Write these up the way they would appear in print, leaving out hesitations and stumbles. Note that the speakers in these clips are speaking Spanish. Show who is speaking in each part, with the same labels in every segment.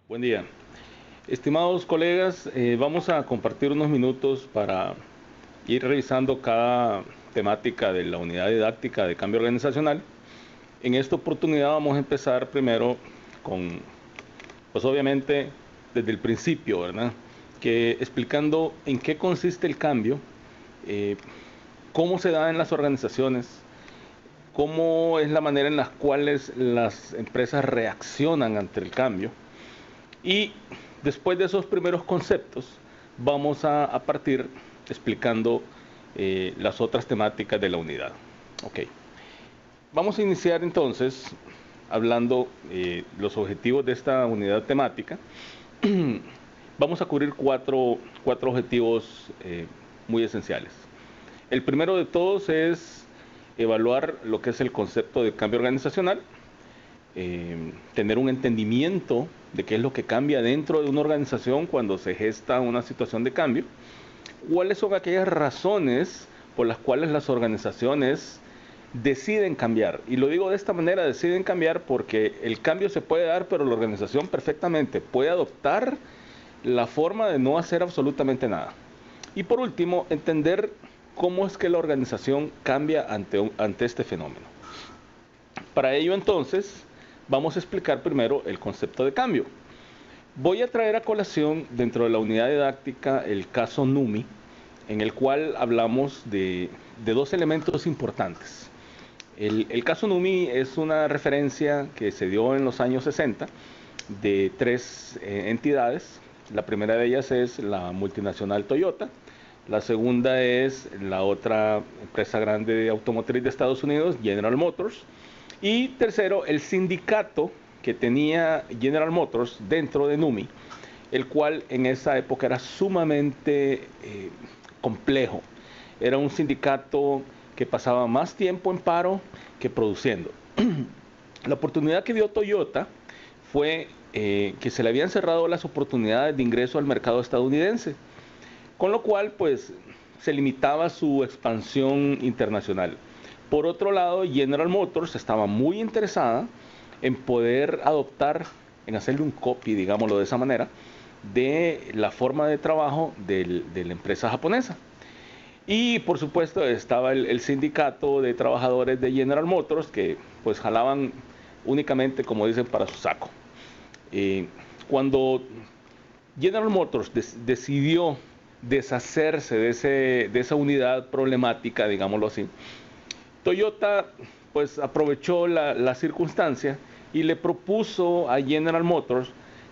Speaker 1: Buen día. Estimados colegas, vamos a compartir unos minutos para ir revisando cada temática de la unidad didáctica de cambio organizacional. En esta oportunidad vamos a empezar primero con, pues obviamente, desde el principio, ¿verdad? Que explicando en qué consiste el cambio, eh, cómo se da en las organizaciones, cómo es la manera en la cual las empresas reaccionan ante el cambio. Y después de esos primeros conceptos, vamos a partir explicando las otras temáticas de la unidad. Ok. Vamos a iniciar entonces hablando los objetivos de esta unidad temática. Vamos a cubrir cuatro objetivos muy esenciales. El primero de todos es evaluar lo que es el concepto de cambio organizacional, tener un entendimiento de qué es lo que cambia dentro de una organización cuando se gesta una situación de cambio, cuáles son aquellas razones por las cuales las organizaciones deciden cambiar. Y lo digo de esta manera, deciden cambiar porque el cambio se puede dar, pero la organización perfectamente puede adoptar la forma de no hacer absolutamente nada. Y por último, entender cómo es que la organización cambia ante este fenómeno. Para ello entonces, vamos a explicar primero el concepto de cambio. Voy a traer a colación dentro de la unidad didáctica el caso NUMMI, en el cual hablamos de dos elementos importantes. El caso NUMMI es una referencia que se dio en los años 60 de tres entidades. La primera de ellas es la multinacional Toyota, la segunda es la otra empresa grande automotriz de Estados Unidos, General Motors, y tercero, el sindicato que tenía General Motors dentro de NUMMI, el cual en esa época era sumamente complejo. Era un sindicato que pasaba más tiempo en paro que produciendo. La oportunidad que dio Toyota fue que se le habían cerrado las oportunidades de ingreso al mercado estadounidense, con lo cual pues se limitaba su expansión internacional. Por otro lado, General Motors estaba muy interesada en poder adoptar, en hacerle un copy, digámoslo de esa manera, de la forma de trabajo de la empresa japonesa. Y por supuesto estaba el sindicato de trabajadores de General Motors que pues jalaban únicamente, como dicen, para su saco. Cuando General Motors decidió deshacerse de esa unidad problemática, digámoslo así, Toyota pues aprovechó la circunstancia y le propuso a General Motors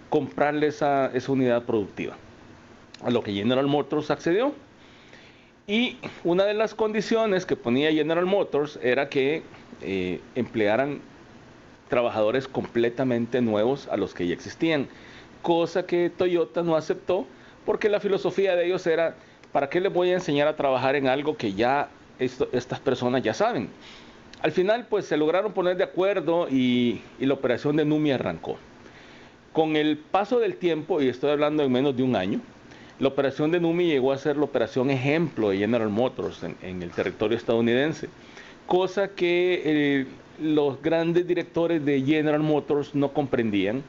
Speaker 1: comprarle esa unidad productiva, a lo que General Motors accedió. Y una de las condiciones que ponía General Motors era que emplearan trabajadores completamente nuevos a los que ya existían, cosa que Toyota no aceptó porque la filosofía de ellos era: ¿para qué les voy a enseñar a trabajar en algo que ya estas personas ya saben? Al final pues se lograron poner de acuerdo y la operación de NUMMI arrancó. Con el paso del tiempo, y estoy hablando en menos de un año, la operación de NUMMI llegó a ser la operación ejemplo de General Motors en el territorio estadounidense, cosa que los grandes directores de General Motors no comprendían,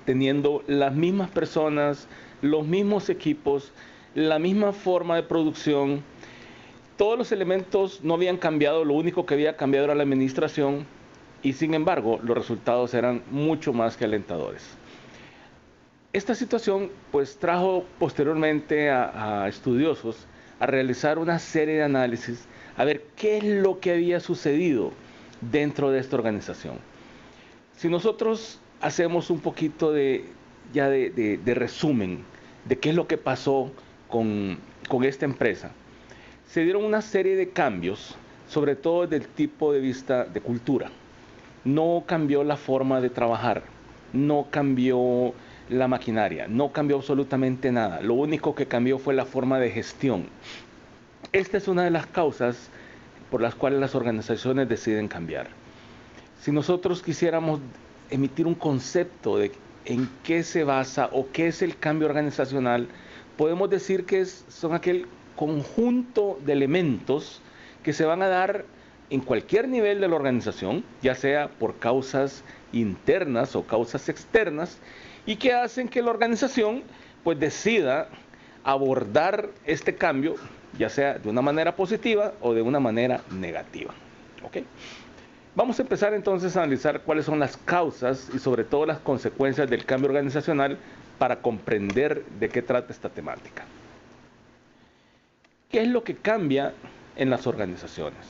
Speaker 1: teniendo las mismas personas, los mismos equipos, la misma forma de producción. Todos los elementos no habían cambiado, lo único que había cambiado era la administración, y sin embargo los resultados eran mucho más que alentadores. Esta situación pues trajo posteriormente a estudiosos a realizar una serie de análisis, a ver qué es lo que había sucedido dentro de esta organización. Si nosotros hacemos un poquito de resumen de qué es lo que pasó con esta empresa, se dieron una serie de cambios, sobre todo del tipo de vista de cultura. No cambió la forma de trabajar, no cambió la maquinaria, no cambió absolutamente nada. Lo único que cambió fue la forma de gestión. Esta es una de las causas por las cuales las organizaciones deciden cambiar. Si nosotros quisiéramos emitir un concepto de en qué se basa o qué es el cambio organizacional, podemos decir que son aquel conjunto de elementos que se van a dar en cualquier nivel de la organización, ya sea por causas internas o causas externas, y que hacen que la organización pues decida abordar este cambio, ya sea de una manera positiva o de una manera negativa. ¿Okay? Vamos a empezar entonces a analizar cuáles son las causas y sobre todo las consecuencias del cambio organizacional para comprender de qué trata esta temática. ¿Qué es lo que cambia en las organizaciones?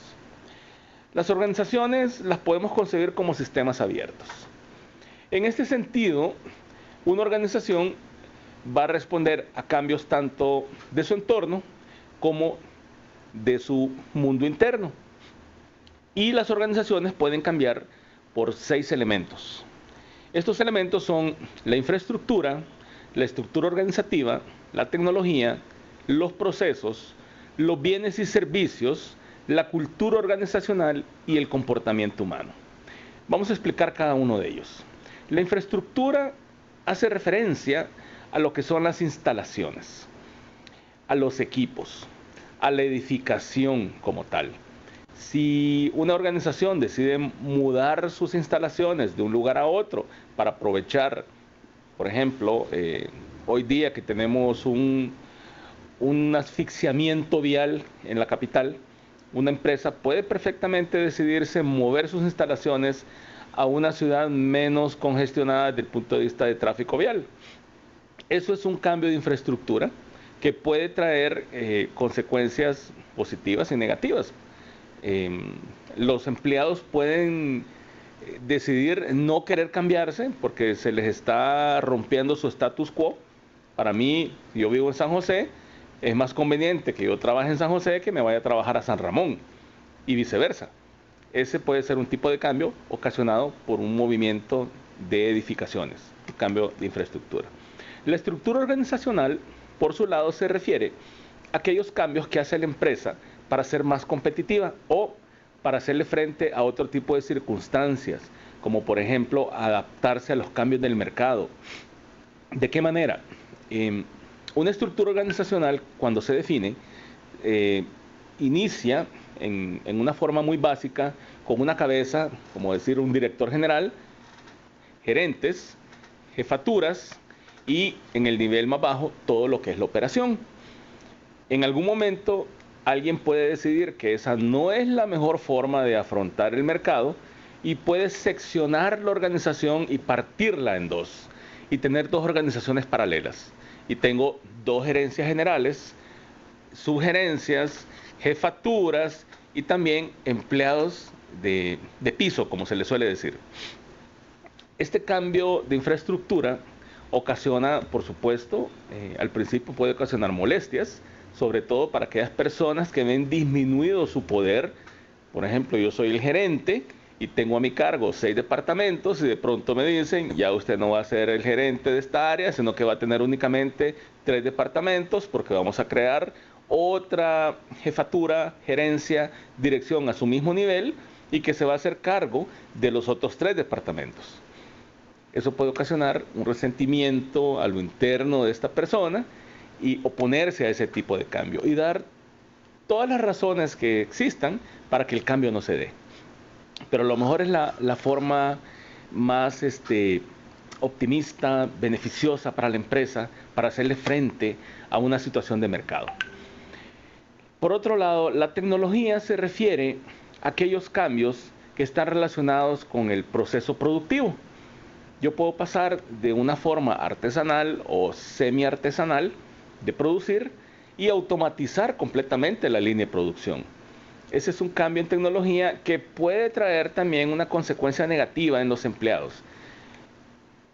Speaker 1: Las organizaciones las podemos concebir como sistemas abiertos. En este sentido, una organización va a responder a cambios tanto de su entorno como de su mundo interno. Y las organizaciones pueden cambiar por 6 elementos. Estos elementos son la infraestructura, la estructura organizativa, la tecnología, los procesos, los bienes y servicios, la cultura organizacional y el comportamiento humano. Vamos a explicar cada uno de ellos. La infraestructura hace referencia a lo que son las instalaciones, a los equipos, a la edificación como tal. Si una organización decide mudar sus instalaciones de un lugar a otro para aprovechar, por ejemplo, hoy día que tenemos un asfixiamiento vial en la capital, una empresa puede perfectamente decidirse mover sus instalaciones a una ciudad menos congestionada desde el punto de vista de tráfico vial. Eso es un cambio de infraestructura que puede traer consecuencias positivas y negativas. Los empleados pueden decidir no querer cambiarse porque se les está rompiendo su status quo. Para mí, yo vivo en San José, es más conveniente que yo trabaje en San José que me vaya a trabajar a San Ramón y viceversa. Ese puede ser un tipo de cambio ocasionado por un movimiento de edificaciones, un cambio de infraestructura. La estructura organizacional, por su lado, se refiere a aquellos cambios que hace la empresa para ser más competitiva o para hacerle frente a otro tipo de circunstancias, como por ejemplo adaptarse a los cambios del mercado. ¿De qué manera? Una estructura organizacional, cuando se define, inicia en una forma muy básica con una cabeza, como decir un director general, gerentes, jefaturas y en el nivel más bajo todo lo que es la operación. En algún momento alguien puede decidir que esa no es la mejor forma de afrontar el mercado y puede seccionar la organización y partirla en dos y tener 2 organizaciones paralelas. Y tengo 2 gerencias generales, subgerencias, jefaturas y también empleados de piso, como se le suele decir. Este cambio de infraestructura ocasiona, por supuesto, al principio puede ocasionar molestias, sobre todo para aquellas personas que ven disminuido su poder. Por ejemplo, yo soy el gerente y tengo a mi cargo 6 departamentos y de pronto me dicen, ya usted no va a ser el gerente de esta área, sino que va a tener únicamente 3 departamentos porque vamos a crear otra jefatura, gerencia, dirección a su mismo nivel y que se va a hacer cargo de los otros 3 departamentos. Eso puede ocasionar un resentimiento a lo interno de esta persona y oponerse a ese tipo de cambio y dar todas las razones que existan para que el cambio no se dé. Pero a lo mejor es la forma más optimista, beneficiosa para la empresa, para hacerle frente a una situación de mercado. Por otro lado, la tecnología se refiere a aquellos cambios que están relacionados con el proceso productivo. Yo puedo pasar de una forma artesanal o semi-artesanal de producir y automatizar completamente la línea de producción. Ese es un cambio en tecnología que puede traer también una consecuencia negativa en los empleados.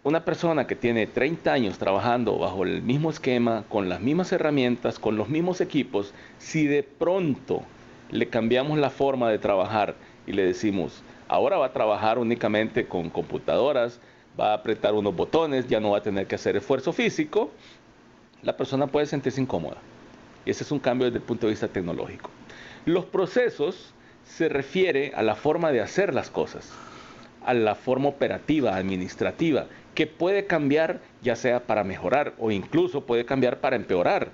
Speaker 1: Una persona que tiene 30 años trabajando bajo el mismo esquema, con las mismas herramientas, con los mismos equipos, si de pronto le cambiamos la forma de trabajar y le decimos, ahora va a trabajar únicamente con computadoras, va a apretar unos botones, ya no va a tener que hacer esfuerzo físico, la persona puede sentirse incómoda. Y ese es un cambio desde el punto de vista tecnológico. Los procesos se refiere a la forma de hacer las cosas, a la forma operativa, administrativa, que puede cambiar ya sea para mejorar o incluso puede cambiar para empeorar.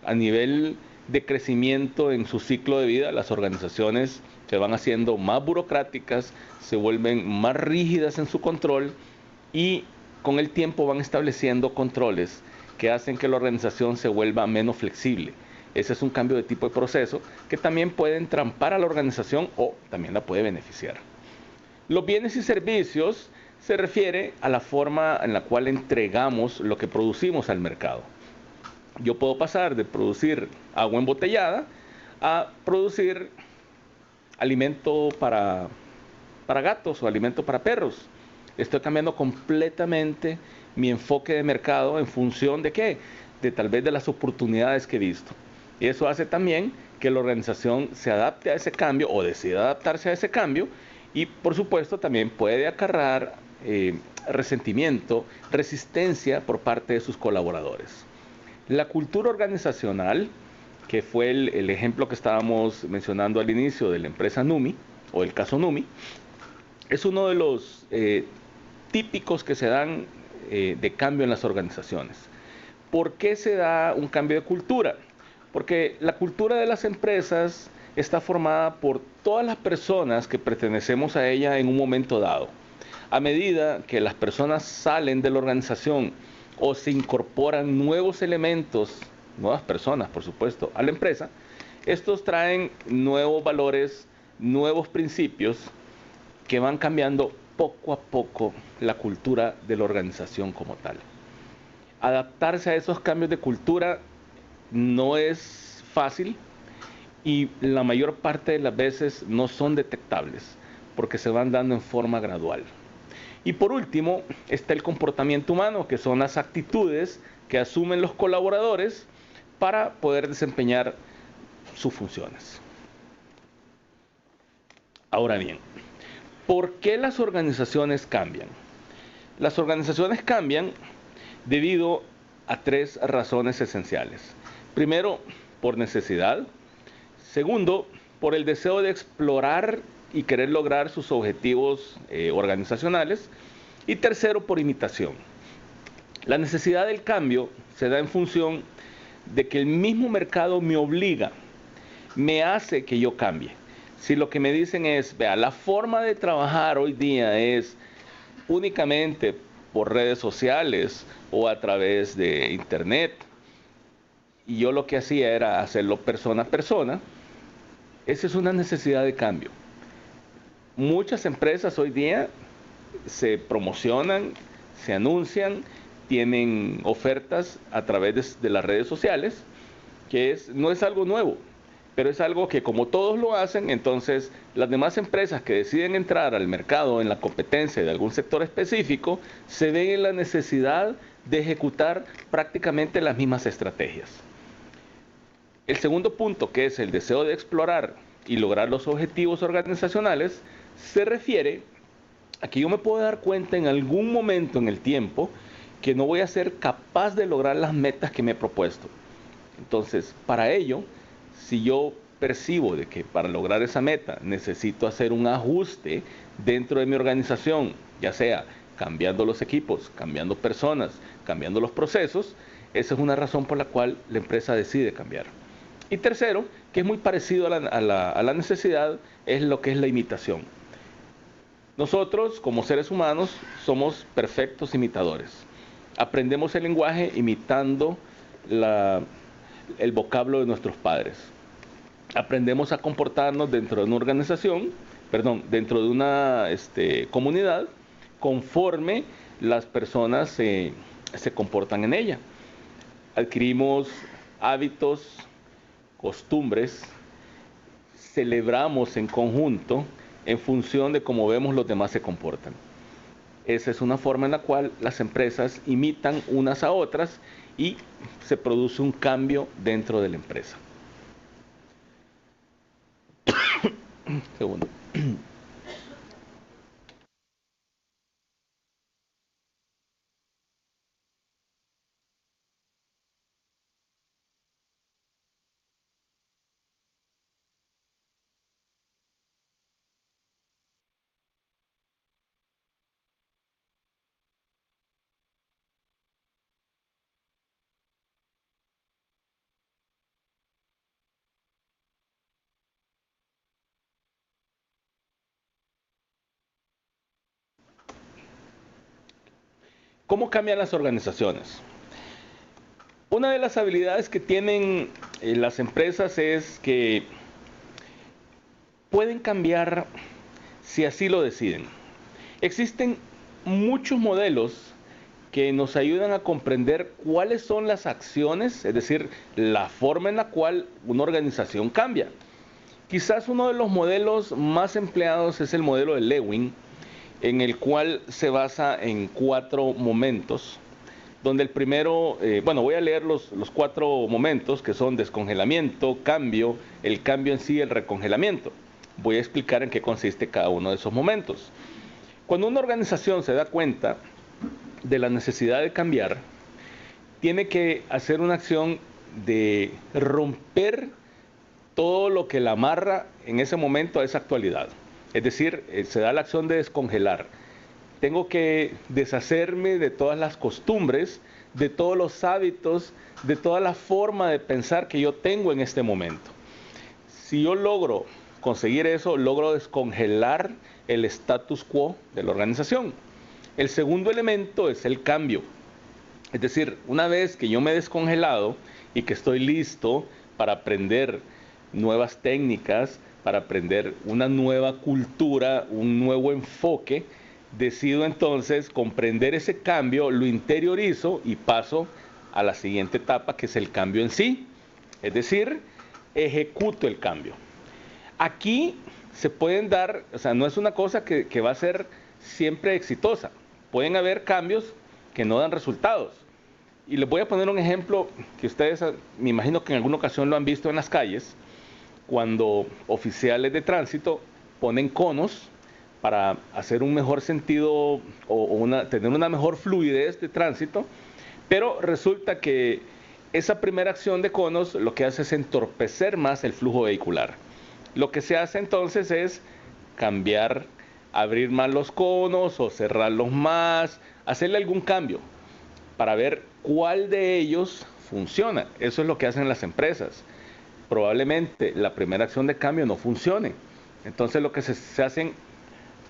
Speaker 1: A nivel de crecimiento en su ciclo de vida, las organizaciones se van haciendo más burocráticas, se vuelven más rígidas en su control y con el tiempo van estableciendo controles que hacen que la organización se vuelva menos flexible. Ese es un cambio de tipo de proceso que también puede entrampar a la organización o también la puede beneficiar. Los bienes y servicios se refiere a la forma en la cual entregamos lo que producimos al mercado. Yo puedo pasar de producir agua embotellada a producir alimento para gatos o alimento para perros. Estoy cambiando completamente mi enfoque de mercado en función de qué, de tal vez de las oportunidades que he visto. Y eso hace también que la organización se adapte a ese cambio o decida adaptarse a ese cambio y por supuesto también puede acarrear resentimiento, resistencia por parte de sus colaboradores. La cultura organizacional, que fue el ejemplo que estábamos mencionando al inicio de la empresa Numi o el caso Numi, es uno de los típicos que se dan de cambio en las organizaciones. ¿Por qué se da un cambio de cultura? Porque la cultura de las empresas está formada por todas las personas que pertenecemos a ella en un momento dado. A medida que las personas salen de la organización o se incorporan nuevos elementos, nuevas personas, por supuesto, a la empresa, estos traen nuevos valores, nuevos principios que van cambiando poco a poco la cultura de la organización como tal. Adaptarse a esos cambios de cultura no es fácil y la mayor parte de las veces no son detectables porque se van dando en forma gradual. Y por último está el comportamiento humano, que son las actitudes que asumen los colaboradores para poder desempeñar sus funciones. Ahora bien, ¿por qué las organizaciones cambian? Las organizaciones cambian debido a tres razones esenciales. Primero, por necesidad. Segundo, por el deseo de explorar y querer lograr sus objetivos organizacionales. Y tercero, por imitación. La necesidad del cambio se da en función de que el mismo mercado me obliga, me hace que yo cambie. Si lo que me dicen es, vea, la forma de trabajar hoy día es únicamente por redes sociales o a través de internet, y yo lo que hacía era hacerlo persona a persona, esa es una necesidad de cambio. Muchas empresas hoy día se promocionan, se anuncian, tienen ofertas a través de las redes sociales, que no es algo nuevo, pero es algo que como todos lo hacen, entonces las demás empresas que deciden entrar al mercado en la competencia de algún sector específico, se ven en la necesidad de ejecutar prácticamente las mismas estrategias. El segundo punto, que es el deseo de explorar y lograr los objetivos organizacionales, se refiere a que yo me puedo dar cuenta en algún momento en el tiempo que no voy a ser capaz de lograr las metas que me he propuesto. Entonces, para ello, si yo percibo de que para lograr esa meta necesito hacer un ajuste dentro de mi organización, ya sea cambiando los equipos, cambiando personas, cambiando los procesos, esa es una razón por la cual la empresa decide cambiar. Y tercero, que es muy parecido a la necesidad, es lo que es la imitación. Nosotros, como seres humanos, somos perfectos imitadores. Aprendemos el lenguaje imitando el vocablo de nuestros padres. Aprendemos a comportarnos dentro de una organización, perdón, dentro de una comunidad, conforme las personas se comportan en ella. Adquirimos hábitos, costumbres, celebramos en conjunto en función de cómo vemos los demás se comportan. Esa es una forma en la cual las empresas imitan unas a otras y se produce un cambio dentro de la empresa. Segundo. ¿Cómo cambian las organizaciones? Una de las habilidades que tienen las empresas es que pueden cambiar si así lo deciden. Existen muchos modelos que nos ayudan a comprender cuáles son las acciones, es decir, la forma en la cual una organización cambia. Quizás uno de los modelos más empleados es el modelo de Lewin, en el cual se basa en 4 momentos, donde el primero, voy a leer los 4 momentos, que son descongelamiento, cambio, el cambio en sí, el recongelamiento. Voy a explicar en qué consiste cada uno de esos momentos. Cuando una organización se da cuenta de la necesidad de cambiar, tiene que hacer una acción de romper todo lo que la amarra en ese momento a esa actualidad. Es decir, se da la acción de descongelar. Tengo que deshacerme de todas las costumbres, de todos los hábitos, de toda la forma de pensar que yo tengo en este momento. Si yo logro conseguir eso, logro descongelar el status quo de la organización. El segundo elemento es el cambio. Es decir, una vez que yo me he descongelado y que estoy listo para aprender nuevas técnicas, para aprender una nueva cultura, un nuevo enfoque, decido entonces comprender ese cambio, lo interiorizo y paso a la siguiente etapa, que es el cambio en sí. Es decir, ejecuto el cambio. Aquí se pueden dar, no es una cosa que va a ser siempre exitosa. Pueden haber cambios que no dan resultados. Y les voy a poner un ejemplo que ustedes, me imagino que en alguna ocasión lo han visto en las calles, cuando oficiales de tránsito ponen conos para hacer un mejor sentido tener una mejor fluidez de tránsito, pero resulta que esa primera acción de conos lo que hace es entorpecer más el flujo vehicular. Lo que se hace entonces es cambiar, abrir más los conos o cerrarlos más, hacerle algún cambio para ver cuál de ellos funciona. Eso es lo que hacen las empresas. Probablemente la primera acción de cambio no funcione. Entonces lo que se hacen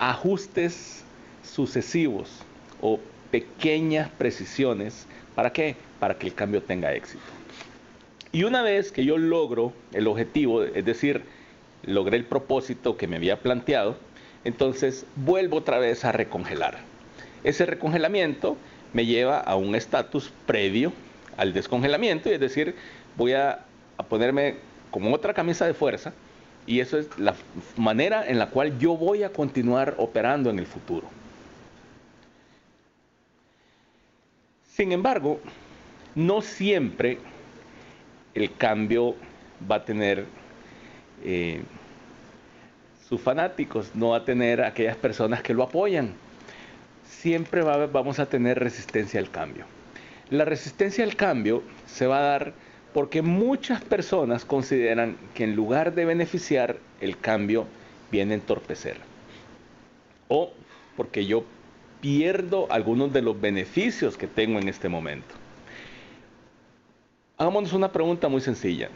Speaker 1: ajustes sucesivos o pequeñas precisiones. ¿Para qué? Para que el cambio tenga éxito. Y una vez que yo logro el objetivo, es decir, logré el propósito que me había planteado, entonces vuelvo otra vez a recongelar. Ese recongelamiento me lleva a un estatus previo al descongelamiento, y es decir, voy a ponerme como otra camisa de fuerza, y eso es la manera en la cual yo voy a continuar operando en el futuro. Sin embargo, no siempre el cambio va a tener sus fanáticos, no va a tener aquellas personas que lo apoyan. Siempre vamos a tener resistencia al cambio. La resistencia al cambio se va a dar porque muchas personas consideran que en lugar de beneficiar, el cambio viene a entorpecer. O porque yo pierdo algunos de los beneficios que tengo en este momento. Hagámonos una pregunta muy sencilla.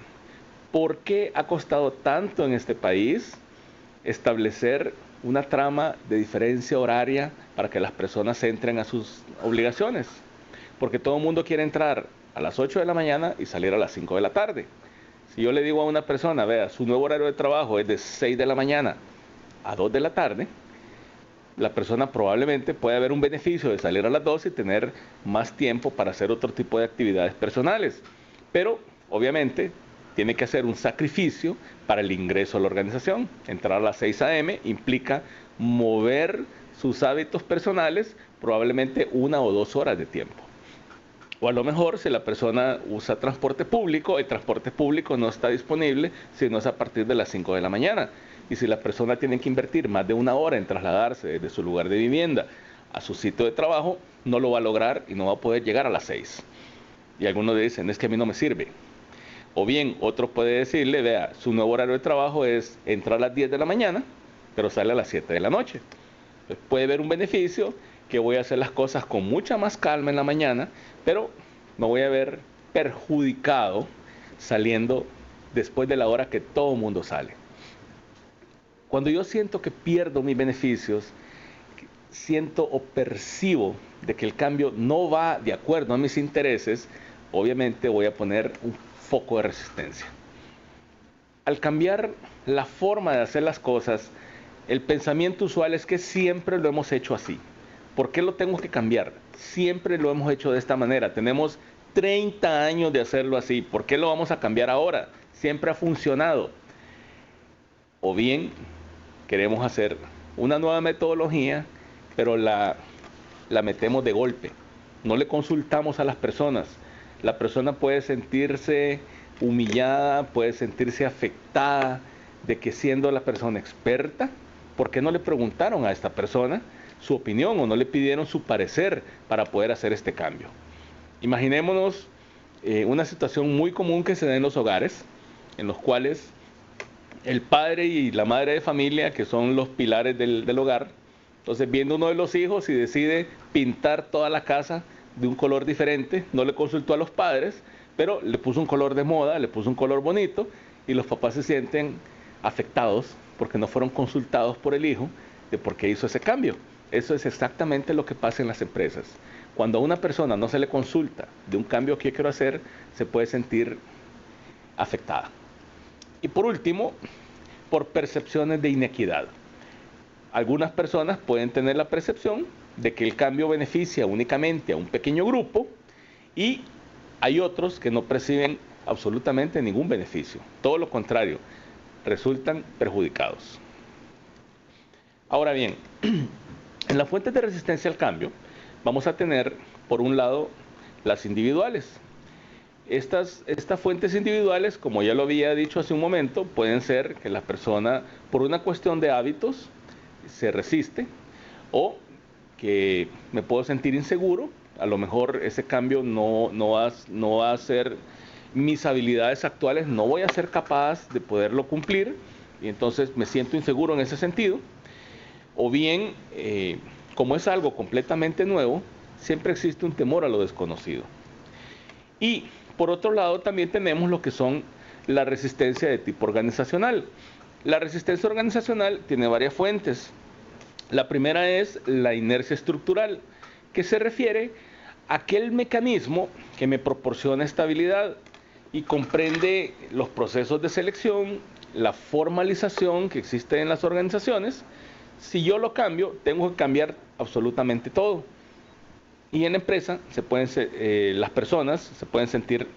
Speaker 1: ¿Por qué ha costado tanto en este país establecer una trama de diferencia horaria para que las personas entren a sus obligaciones? Porque todo el mundo quiere entrar a las 8 de la mañana y salir a las 5 de la tarde. Si yo le digo a una persona, vea, su nuevo horario de trabajo es de 6 de la mañana a 2 de la tarde, la persona probablemente puede haber un beneficio de salir a las 2 y tener más tiempo para hacer otro tipo de actividades personales. Pero, obviamente, tiene que hacer un sacrificio para el ingreso a la organización. Entrar a las 6 a.m. implica mover sus hábitos personales probablemente 1 o 2 horas de tiempo. O a lo mejor, si la persona usa transporte público, el transporte público no está disponible sino es a partir de las 5 de la mañana. Y si la persona tiene que invertir más de 1 hora en trasladarse desde su lugar de vivienda a su sitio de trabajo, no lo va a lograr y no va a poder llegar a las 6. Y algunos dicen, es que a mí no me sirve. O bien, otro puede decirle, vea, su nuevo horario de trabajo es entrar a las 10 de la mañana, pero sale a las 7 de la noche. Entonces, puede haber un beneficio, que voy a hacer las cosas con mucha más calma en la mañana, pero me voy a ver perjudicado saliendo después de la hora que todo el mundo sale. Cuando yo siento que pierdo mis beneficios, siento o percibo de que el cambio no va de acuerdo a mis intereses, obviamente voy a poner un foco de resistencia. Al cambiar la forma de hacer las cosas, el pensamiento usual es que siempre lo hemos hecho así. ¿Por qué lo tengo que cambiar? Siempre lo hemos hecho de esta manera. Tenemos 30 años de hacerlo así. ¿Por qué lo vamos a cambiar ahora? Siempre ha funcionado. O bien queremos hacer una nueva metodología, pero la metemos de golpe. No le consultamos a las personas. La persona puede sentirse humillada, puede sentirse afectada de que siendo la persona experta, ¿por qué no le preguntaron a esta persona su opinión o no le pidieron su parecer para poder hacer este cambio? Imaginémonos una situación muy común que se da en los hogares, en los cuales el padre y la madre de familia, que son los pilares del hogar, entonces viene uno de los hijos y decide pintar toda la casa de un color diferente, no le consultó a los padres, pero le puso un color de moda, le puso un color bonito, y los papás se sienten afectados porque no fueron consultados por el hijo de por qué hizo ese cambio. Eso es exactamente lo que pasa en las empresas. Cuando a una persona no se le consulta de un cambio que quiero hacer, se puede sentir afectada. Y por último, por percepciones de inequidad. Algunas personas pueden tener la percepción de que el cambio beneficia únicamente a un pequeño grupo y hay otros que no perciben absolutamente ningún beneficio. Todo lo contrario, resultan perjudicados. Ahora bien, en las fuentes de resistencia al cambio vamos a tener, por un lado, las individuales. Estas fuentes individuales, como ya lo había dicho hace un momento, pueden ser que la persona, por una cuestión de hábitos, se resiste, o que me puedo sentir inseguro, a lo mejor ese cambio no va a ser mis habilidades actuales, no voy a ser capaz de poderlo cumplir, y entonces me siento inseguro en ese sentido. O bien, como es algo completamente nuevo, siempre existe un temor a lo desconocido. Y por otro lado también tenemos lo que son la resistencia de tipo organizacional. La resistencia organizacional tiene varias fuentes. La primera es la inercia estructural, que se refiere a aquel mecanismo que me proporciona estabilidad y comprende los procesos de selección, la formalización que existe en las organizaciones. Si yo lo cambio, tengo que cambiar absolutamente todo. Y en la empresa las personas se pueden sentir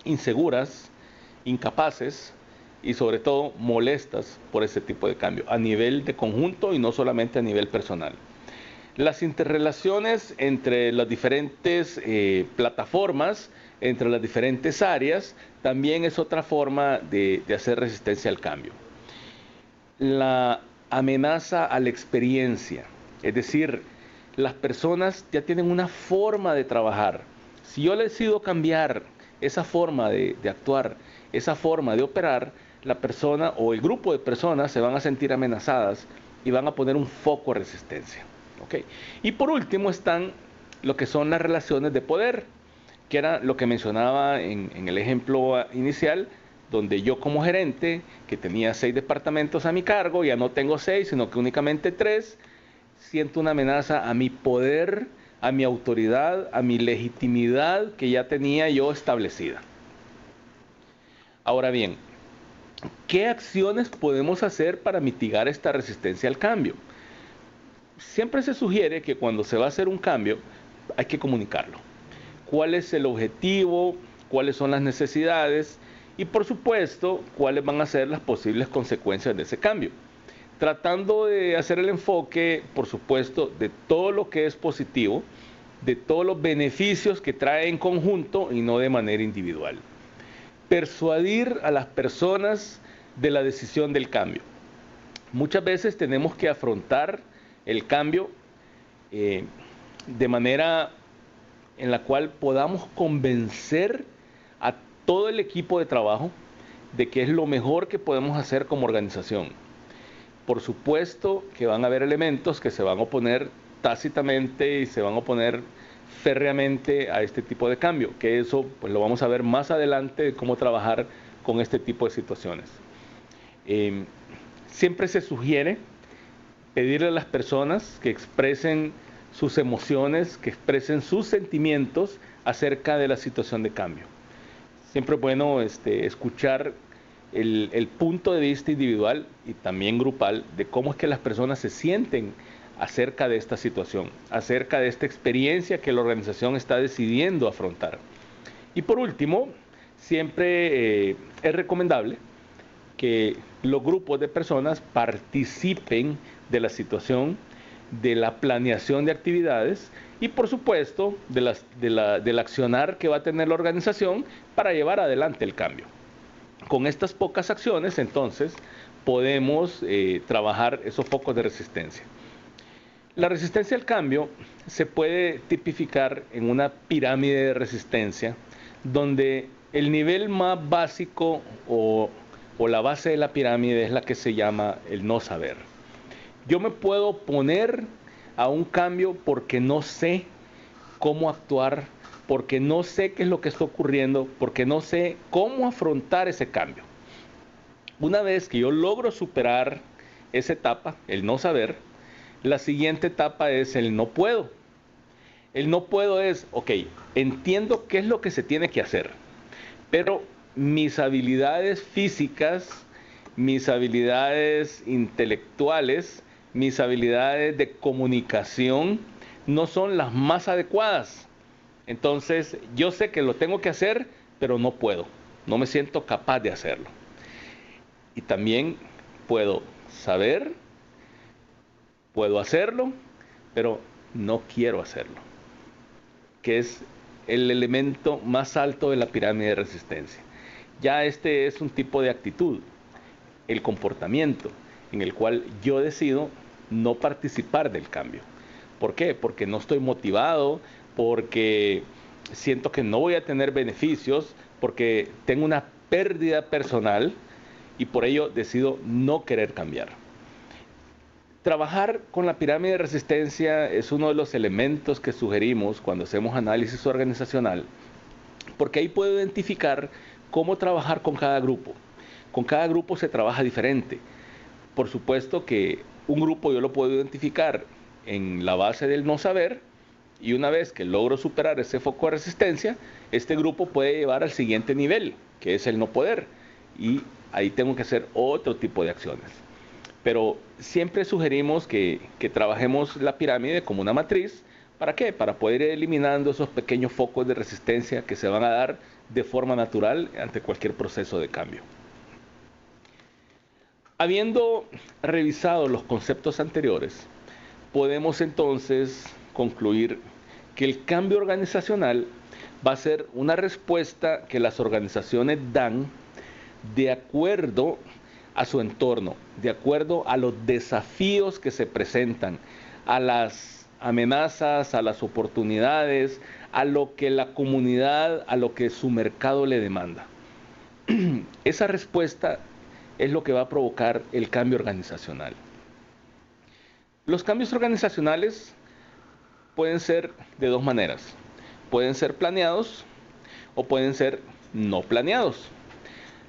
Speaker 1: inseguras, incapaces y sobre todo molestas por ese tipo de cambio a nivel de conjunto y no solamente a nivel personal. Las interrelaciones entre las diferentes plataformas, entre las diferentes áreas, también es otra forma de hacer resistencia al cambio. La amenaza a la experiencia, es decir, las personas ya tienen una forma de trabajar. Si yo decido cambiar esa forma de actuar, esa forma de operar, la persona o el grupo de personas se van a sentir amenazadas y van a poner un foco de resistencia. ¿Okay? Y por último están lo que son las relaciones de poder, que era lo que mencionaba en el ejemplo inicial, donde yo como gerente, que tenía 6 departamentos a mi cargo, ya no tengo 6, sino que únicamente 3, siento una amenaza a mi poder, a mi autoridad, a mi legitimidad que ya tenía yo establecida. Ahora bien, ¿qué acciones podemos hacer para mitigar esta resistencia al cambio? Siempre se sugiere que cuando se va a hacer un cambio hay que comunicarlo. ¿Cuál es el objetivo? ¿Cuáles son las necesidades? Y por supuesto, ¿cuáles van a ser las posibles consecuencias de ese cambio? Tratando de hacer el enfoque, por supuesto, de todo lo que es positivo, de todos los beneficios que trae en conjunto y no de manera individual. Persuadir a las personas de la decisión del cambio. Muchas veces tenemos que afrontar el cambio de manera en la cual podamos convencer a todo el equipo de trabajo de que es lo mejor que podemos hacer como organización. Por supuesto que van a haber elementos que se van a oponer tácitamente y se van a oponer férreamente a este tipo de cambio, que eso pues lo vamos a ver más adelante de cómo trabajar con este tipo de situaciones. Siempre se sugiere pedirle a las personas que expresen sus emociones, que expresen sus sentimientos acerca de la situación de cambio. Siempre es bueno escuchar el punto de vista individual y también grupal de cómo es que las personas se sienten acerca de esta situación, acerca de esta experiencia que la organización está decidiendo afrontar. Y por último, siempre es recomendable que los grupos de personas participen de la situación, de la planeación de actividades y por supuesto del accionar que va a tener la organización para llevar adelante el cambio. Con estas pocas acciones, entonces, podemos trabajar esos focos de resistencia. La resistencia al cambio se puede tipificar en una pirámide de resistencia donde el nivel más básico o la base de la pirámide es la que se llama el no saber. Yo me puedo oponer a un cambio porque no sé cómo actuar, porque no sé qué es lo que está ocurriendo, porque no sé cómo afrontar ese cambio. Una vez que yo logro superar esa etapa, el no saber, la siguiente etapa es el no puedo. El no puedo es, ok, entiendo qué es lo que se tiene que hacer, pero mis habilidades físicas, mis habilidades intelectuales, mis habilidades de comunicación no son las más adecuadas. Entonces, yo sé que lo tengo que hacer, pero no puedo. No me siento capaz de hacerlo. Y también puedo saber, puedo hacerlo, pero no quiero hacerlo, que es el elemento más alto de la pirámide de resistencia. Ya este es un tipo de actitud, el comportamiento, en el cual yo decido no participar del cambio. ¿Por qué? Porque no estoy motivado, porque siento que no voy a tener beneficios, porque tengo una pérdida personal y por ello decido no querer cambiar. Trabajar con la pirámide de resistencia es uno de los elementos que sugerimos cuando hacemos análisis organizacional, porque ahí puedo identificar cómo trabajar con cada grupo. Con cada grupo se trabaja diferente. Por supuesto que un grupo yo lo puedo identificar en la base del no saber y una vez que logro superar ese foco de resistencia, este grupo puede llevar al siguiente nivel, que es el no poder. Y ahí tengo que hacer otro tipo de acciones. Pero siempre sugerimos que trabajemos la pirámide como una matriz. ¿Para qué? Para poder ir eliminando esos pequeños focos de resistencia que se van a dar de forma natural ante cualquier proceso de cambio. Habiendo revisado los conceptos anteriores, podemos entonces concluir que el cambio organizacional va a ser una respuesta que las organizaciones dan de acuerdo a su entorno, de acuerdo a los desafíos que se presentan, a las amenazas, a las oportunidades, a lo que la comunidad, a lo que su mercado le demanda. Esa respuesta es lo que va a provocar el cambio organizacional. Los cambios organizacionales pueden ser de dos maneras. Pueden ser planeados o pueden ser no planeados.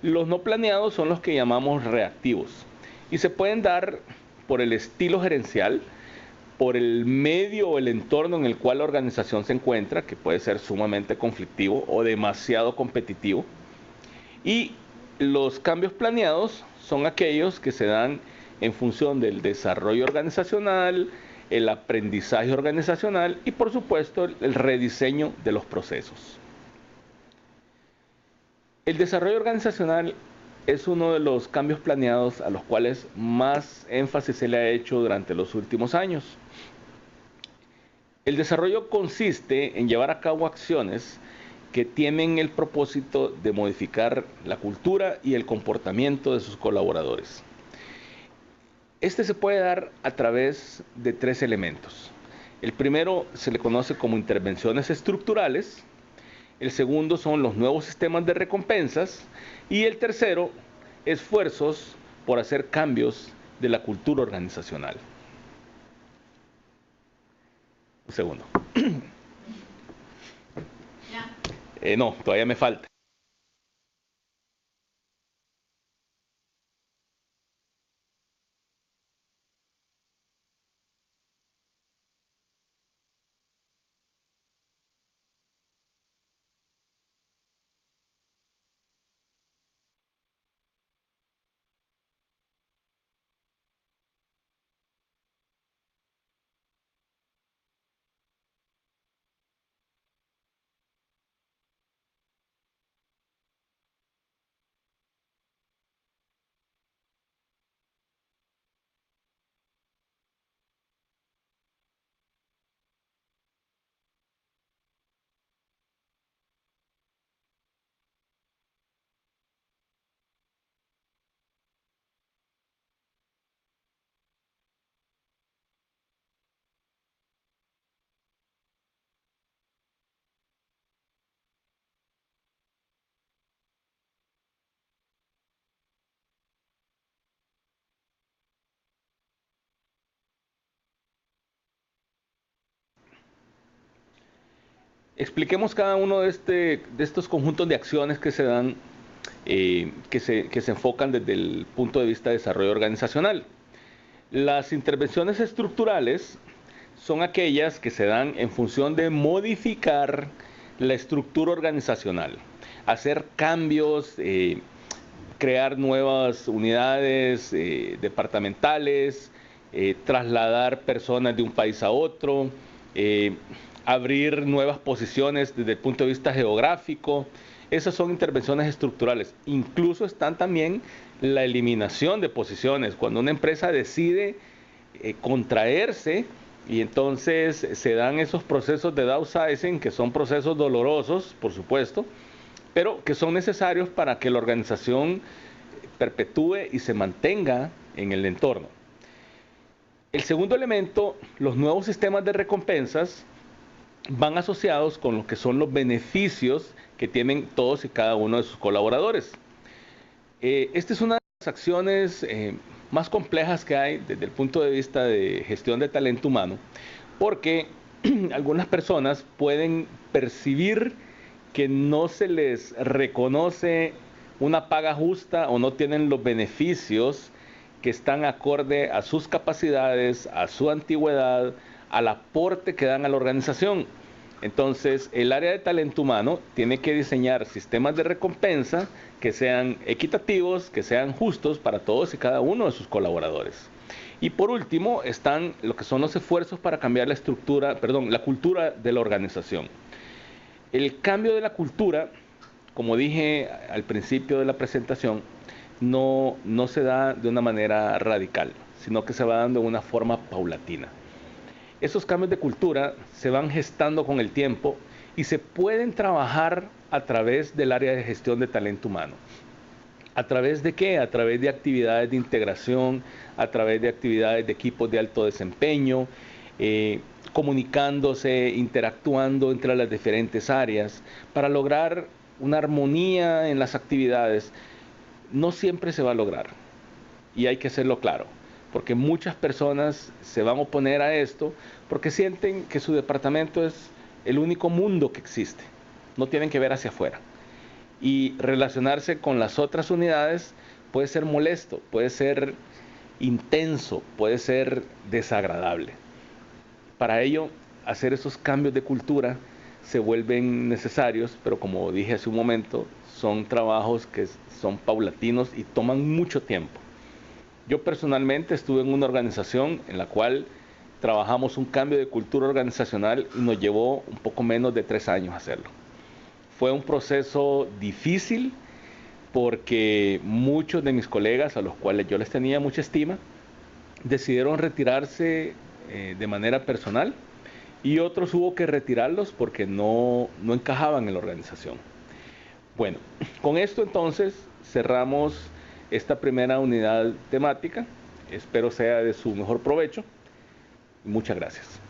Speaker 1: Los no planeados son los que llamamos reactivos y se pueden dar por el estilo gerencial, por el medio o el entorno en el cual la organización se encuentra, que puede ser sumamente conflictivo o demasiado competitivo. Y los cambios planeados son aquellos que se dan en función del desarrollo organizacional, el aprendizaje organizacional y por supuesto el rediseño de los procesos. El desarrollo organizacional es uno de los cambios planeados a los cuales más énfasis se le ha hecho durante los últimos años. El desarrollo consiste en llevar a cabo acciones que tienen el propósito de modificar la cultura y el comportamiento de sus colaboradores. Este se puede dar a través de tres elementos. El primero se le conoce como intervenciones estructurales, el segundo son los nuevos sistemas de recompensas y el tercero, esfuerzos por hacer cambios de la cultura organizacional. Un segundo. No, todavía me falta. Expliquemos cada uno de estos conjuntos de acciones que se dan, que se enfocan desde el punto de vista de desarrollo organizacional. Las intervenciones estructurales son aquellas que se dan en función de modificar la estructura organizacional, hacer cambios, crear nuevas unidades departamentales, trasladar personas de un país a otro, abrir nuevas posiciones desde el punto de vista geográfico. Esas son intervenciones estructurales. Incluso están también la eliminación de posiciones. Cuando una empresa decide contraerse y entonces se dan esos procesos de downsizing, que son procesos dolorosos, por supuesto, pero que son necesarios para que la organización perpetúe y se mantenga en el entorno. El segundo elemento, los nuevos sistemas de recompensas van asociados con lo que son los beneficios que tienen todos y cada uno de sus colaboradores. Esta es una de las acciones más complejas que hay desde el punto de vista de gestión de talento humano, porque algunas personas pueden percibir que no se les reconoce una paga justa o no tienen los beneficios que están acorde a sus capacidades, a su antigüedad, al aporte que dan a la organización. Entonces, el área de talento humano tiene que diseñar sistemas de recompensa que sean equitativos, que sean justos para todos y cada uno de sus colaboradores. Y por último, están lo que son los esfuerzos para cambiar la cultura de la organización. El cambio de la cultura, como dije al principio de la presentación, no se da de una manera radical, sino que se va dando de una forma paulatina. Esos cambios de cultura se van gestando con el tiempo y se pueden trabajar a través del área de gestión de talento humano. ¿A través de qué? A través de actividades de integración, a través de actividades de equipos de alto desempeño, comunicándose, interactuando entre las diferentes áreas para lograr una armonía en las actividades. No siempre se va a lograr y hay que hacerlo claro, porque muchas personas se van a oponer a esto porque sienten que su departamento es el único mundo que existe, no tienen que ver hacia afuera. Y relacionarse con las otras unidades puede ser molesto, puede ser intenso, puede ser desagradable. Para ello, hacer esos cambios de cultura se vuelven necesarios, pero como dije hace un momento, son trabajos que son paulatinos y toman mucho tiempo. Yo personalmente estuve en una organización en la cual trabajamos un cambio de cultura organizacional y nos llevó un poco menos de 3 años hacerlo. Fue un proceso difícil porque muchos de mis colegas, a los cuales yo les tenía mucha estima, decidieron retirarse de manera personal y otros hubo que retirarlos porque no encajaban en la organización. Bueno, con esto entonces cerramos esta primera unidad temática. Espero sea de su mejor provecho y muchas gracias.